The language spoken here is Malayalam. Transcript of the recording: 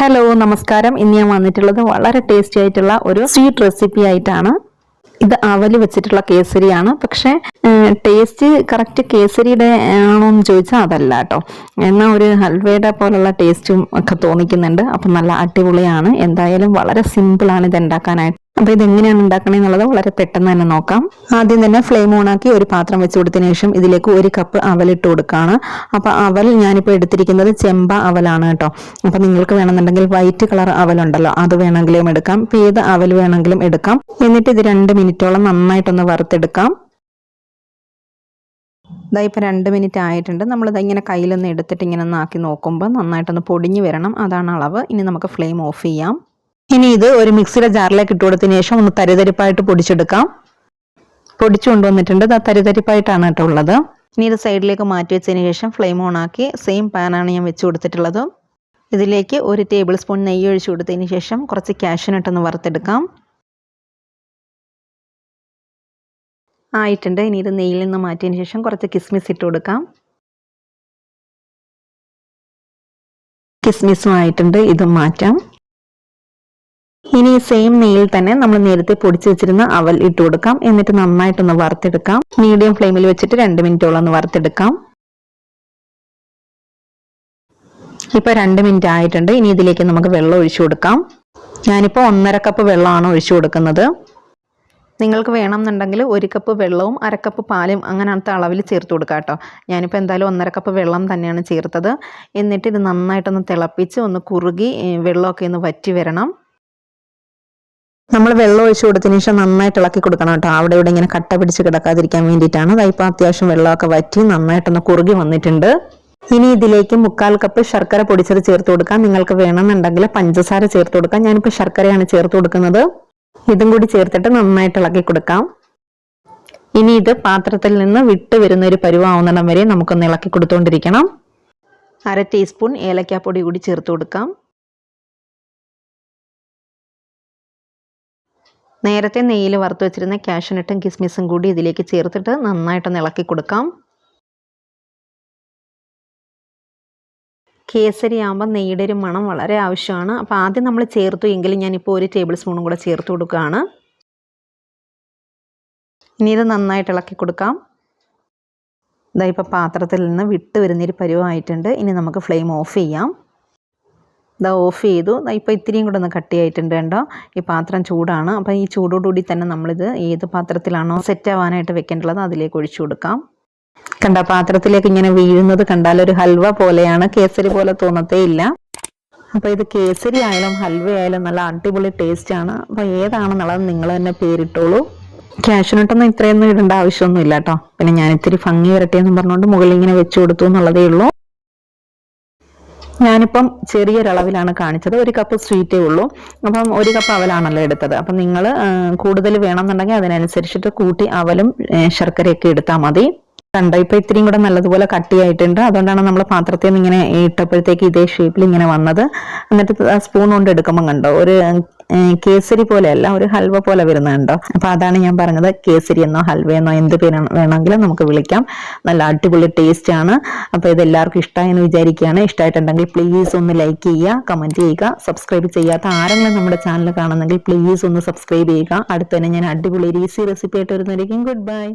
ഹലോ നമസ്കാരം. ഇന്ന് ഞാൻ വന്നിട്ടുള്ളത് വളരെ ടേസ്റ്റി ആയിട്ടുള്ള ഒരു സ്വീറ്റ് റെസിപ്പി ആയിട്ടാണ്. ഇത് അവല് വെച്ചിട്ടുള്ള കേസരിയാണ്. പക്ഷേ ടേസ്റ്റ് കറക്റ്റ് കേസരിയുടെ ആണോ എന്ന് ചോദിച്ചാൽ അതല്ല കേട്ടോ. എന്നാൽ ഒരു ഹൽവയുടെ പോലുള്ള ടേസ്റ്റും ഒക്കെ തോന്നിക്കുന്നുണ്ട്. അപ്പം നല്ല അടിപൊളിയാണ്. എന്തായാലും വളരെ സിമ്പിളാണ് ഇത് ഉണ്ടാക്കാനായിട്ട്. അപ്പോൾ ഇതെങ്ങനെയാണ് ഉണ്ടാക്കണമെന്നുള്ളത് വളരെ പെട്ടെന്ന് തന്നെ നോക്കാം. ആദ്യം തന്നെ ഫ്ലെയിം ഓണാക്കി ഒരു പാത്രം വെച്ച് കൊടുത്തതിന് ശേഷം ഇതിലേക്ക് 1 കപ്പ് അവലിട്ട് കൊടുക്കുകയാണ്. അപ്പോൾ അവൽ ഞാനിപ്പോൾ എടുത്തിരിക്കുന്നത് ചെമ്പ അവലാണ് കേട്ടോ. അപ്പോൾ നിങ്ങൾക്ക് വേണമെന്നുണ്ടെങ്കിൽ വൈറ്റ് കളർ അവലുണ്ടല്ലോ, അത് വേണമെങ്കിലും എടുക്കാം. ഇപ്പോൾ ഏത് അവൽ വേണമെങ്കിലും എടുക്കാം. എന്നിട്ട് ഇത് 2 മിനിറ്റോളം നന്നായിട്ടൊന്ന് വറുത്തെടുക്കാം. ഇതാ ഇപ്പോൾ 2 മിനിറ്റ് ആയിട്ടുണ്ട്. നമ്മളിത് ഇങ്ങനെ കയ്യിലൊന്ന് എടുത്തിട്ട് ഇങ്ങനെ ഒന്ന് ആക്കി നോക്കുമ്പോൾ നന്നായിട്ടൊന്ന് പൊടിഞ്ഞു വരണം. അതാണ് അളവ്. ഇനി നമുക്ക് ഫ്ലെയിം ഓഫ് ചെയ്യാം. ഇനി ഇത് ഒരു മിക്സിയുടെ ജാറിലേക്ക് ഇട്ട് കൊടുത്തതിന് ശേഷം ഒന്ന് തരിതരിപ്പായിട്ട് പൊടിച്ചെടുക്കാം. പൊടിച്ചു കൊണ്ടുവന്നിട്ടുണ്ട്. അത് തരിതരിപ്പായിട്ടാണ് കേട്ടോ ഉള്ളത്. ഇനി ഇത് സൈഡിലേക്ക് മാറ്റി വെച്ചതിന് ശേഷം ഫ്ലെയിം ഓൺ ആക്കി സെയിം പാനാണ് ഞാൻ വെച്ച് കൊടുത്തിട്ടുള്ളത്. ഇതിലേക്ക് 1 ടേബിൾ സ്പൂൺ നെയ്യ് ഒഴിച്ചു കൊടുത്തതിന് ശേഷം കുറച്ച് കാഷ്യൂനട്ട് വറുത്തെടുക്കാം. ആയിട്ടുണ്ട്. ഇനി ഇത് നെയ്യിൽ നിന്ന് മാറ്റിയതിന് ശേഷം കുറച്ച് കിസ്മിസ് ഇട്ട് കൊടുക്കാം. കിസ്മിസും ആയിട്ടുണ്ട്. ഇതും മാറ്റാം. ഇനി സെയിം നെയ്യിൽ തന്നെ നമ്മൾ നേരത്തെ പൊടിച്ചു വെച്ചിരുന്ന അവൽ ഇട്ട് കൊടുക്കാം. എന്നിട്ട് നന്നായിട്ടൊന്ന് വറുത്തെടുക്കാം. മീഡിയം ഫ്ലെയിമിൽ വെച്ചിട്ട് 2 മിനിറ്റോളം ഒന്ന് വറുത്തെടുക്കാം. ഇപ്പോൾ 2 മിനിറ്റ് ആയിട്ടുണ്ട്. ഇനി ഇതിലേക്ക് നമുക്ക് വെള്ളം ഒഴിച്ചു കൊടുക്കാം. ഞാനിപ്പോൾ 1.5 കപ്പ് വെള്ളമാണ് ഒഴിച്ചു കൊടുക്കുന്നത്. നിങ്ങൾക്ക് വേണമെന്നുണ്ടെങ്കിൽ 1 കപ്പ് വെള്ളവും 1/2 കപ്പ് പാലും അങ്ങനത്തെ അളവിൽ ചേർത്ത് കൊടുക്കാം കേട്ടോ. ഞാനിപ്പോൾ എന്തായാലും 1.5 കപ്പ് വെള്ളം തന്നെയാണ് ചേർത്തത്. എന്നിട്ട് ഇത് നന്നായിട്ടൊന്ന് തിളപ്പിച്ച് ഒന്ന് കുറുകി വെള്ളമൊക്കെ ഒന്ന് വറ്റി വരണം. നമ്മൾ വെള്ളം ഒഴിച്ചു കൊടുത്തതിന് ശേഷം നന്നായിട്ട് ഇളക്കി കൊടുക്കണം കേട്ടോ. അവിടെ ഇവിടെ ഇങ്ങനെ കട്ട പിടിച്ച് കിടക്കാതിരിക്കാൻ വേണ്ടിയിട്ടാണ്. ഇപ്പോൾ അത്യാവശ്യം വെള്ളമൊക്കെ വറ്റി നന്നായിട്ടൊന്ന് കുറുകി വന്നിട്ടുണ്ട്. ഇനി ഇതിലേക്ക് 1/4 കപ്പ് ശർക്കര പൊടിച്ചത് ചേർത്ത് കൊടുക്കാം. നിങ്ങൾക്ക് വേണമെന്നുണ്ടെങ്കിൽ പഞ്ചസാര ചേർത്ത് കൊടുക്കാം. ഞാനിപ്പോൾ ശർക്കരയാണ് ചേർത്ത് കൊടുക്കുന്നത്. ഇതും കൂടി ചേർത്തിട്ട് നന്നായിട്ട് ഇളക്കി കൊടുക്കാം. ഇനി ഇത് പാത്രത്തിൽ നിന്ന് വിട്ട് വരുന്ന ഒരു പരുവാവുന്നിടം വരെ നമുക്കൊന്ന് ഇളക്കി കൊടുത്തുകൊണ്ടിരിക്കണം. 1/2 ടീസ്പൂൺ ഏലക്കാപ്പൊടി കൂടി ചേർത്ത് കൊടുക്കാം. നേരത്തെ നെയ്യിൽ വറുത്ത് വെച്ചിരുന്ന കാഷ്യൂനട്ടും കിസ്മിസും കൂടി ഇതിലേക്ക് ചേർത്തിട്ട് നന്നായിട്ടൊന്ന് ഇളക്കി കൊടുക്കാം. കേസരി ആകുമ്പോൾ നെയ്യുടെ ഒരു മണം വളരെ ആവശ്യമാണ്. അപ്പോൾ ആദ്യം നമ്മൾ ചേർത്തു എങ്കിലും ഞാനിപ്പോൾ 1 ടേബിൾ സ്പൂണും കൂടെ ചേർത്ത് കൊടുക്കുകയാണ്. ഇനി ഇത് നന്നായിട്ട് ഇളക്കി കൊടുക്കാം. ഇതാ ഇപ്പോൾ പാത്രത്തിൽ നിന്ന് വിട്ട് വരുന്നൊരു പരുവമായിട്ടുണ്ട്. ഇനി നമുക്ക് ഫ്ലെയിം ഓഫ് ചെയ്യാം. ഇതാ ഓഫ് ചെയ്തു. ഇപ്പോൾ ഇത്തിരിയും കൂടെ ഒന്ന് കട്ടിയായിട്ടുണ്ട് കണ്ടോ. ഈ പാത്രം ചൂടാണ്. അപ്പോൾ ഈ ചൂടോടുകൂടി തന്നെ നമ്മളിത് ഏത് പാത്രത്തിലാണോ സെറ്റ് ആവാനായിട്ട് വെക്കേണ്ടത് അതിലേക്ക് ഒഴിച്ചു കൊടുക്കാം. കണ്ട പാത്രത്തിലേക്ക് ഇങ്ങനെ വീഴുന്നത് കണ്ടാൽ ഒരു ഹൽവ പോലെയാണ്. കേസരി പോലെ തോന്നത്തേ ഇല്ല. അപ്പോൾ ഇത് കേസരി ആയാലും ഹൽവ ആയാലും നല്ല അടിപൊളി ടേസ്റ്റാണ്. അപ്പോൾ ഏതാണെന്നുള്ളത് നിങ്ങൾ തന്നെ പേരിട്ടോളൂ. കാഷ്യൂനട്ടൊന്നും ഇത്രയൊന്നും ഇടേണ്ട ആവശ്യമൊന്നുമില്ല കേട്ടോ. പിന്നെ ഞാൻ ഇത്തിരി ഭംഗി വരട്ടെയെന്ന് പറഞ്ഞുകൊണ്ട് മുകളിൽ ഇങ്ങനെ വെച്ച് കൊടുത്തു എന്നുള്ളതേ ഉള്ളൂ. ഞാനിപ്പം ചെറിയൊരളവിലാണ് കാണിച്ചത്. 1 കപ്പ് സ്വീറ്റേ ഉള്ളൂ. അപ്പം 1 കപ്പ് അവലാണല്ലോ എടുത്തത്. അപ്പം നിങ്ങൾ കൂടുതൽ വേണമെന്നുണ്ടെങ്കിൽ അതിനനുസരിച്ചിട്ട് കൂട്ടി അവലും ശർക്കരയൊക്കെ എടുത്താൽ മതി. കണ്ടോ ഇപ്പോൾ ഇത്തിരിയും കൂടെ നല്ലതുപോലെ കട്ടിയായിട്ടുണ്ട്. അതുകൊണ്ടാണ് നമ്മൾ പാത്രത്തിൽ നിന്ന് ഇങ്ങനെ ഇട്ടപ്പോഴത്തേക്ക് ഇതേ ഷേപ്പിൽ ഇങ്ങനെ വന്നത്. എന്നിട്ട് സ്പൂൺ കൊണ്ട് എടുക്കുമ്പോൾ കണ്ടോ ഒരു കേസരി പോലെയല്ല, ഒരു ഹൽവ പോലെ വരുന്നുണ്ടോ. അപ്പോൾ അതാണ് ഞാൻ പറഞ്ഞത്. കേസരി എന്നോ ഹൽവയെന്നോ എന്ത് പേര് വേണമെങ്കിലും നമുക്ക് വിളിക്കാം. നല്ല അടിപൊളി ടേസ്റ്റ് ആണ്. അപ്പോൾ ഇത് എല്ലാവർക്കും ഇഷ്ടമായെന്ന് വിചാരിക്കുകയാണ്. ഇഷ്ടമായിട്ടുണ്ടെങ്കിൽ പ്ലീസ് ഒന്ന് ലൈക്ക് ചെയ്യുക, കമൻറ്റ് ചെയ്യുക. സബ്സ്ക്രൈബ് ചെയ്യാത്ത ആരെങ്കിലും നമ്മുടെ ചാനൽ കാണുന്നെങ്കിൽ പ്ലീസ് ഒന്ന് സബ്സ്ക്രൈബ് ചെയ്യുക. അടുത്ത് തന്നെ ഞാൻ അടിപൊളി ഈസി റെസിപ്പി ആയിട്ട് വരുന്നതായിരിക്കും. Good bye.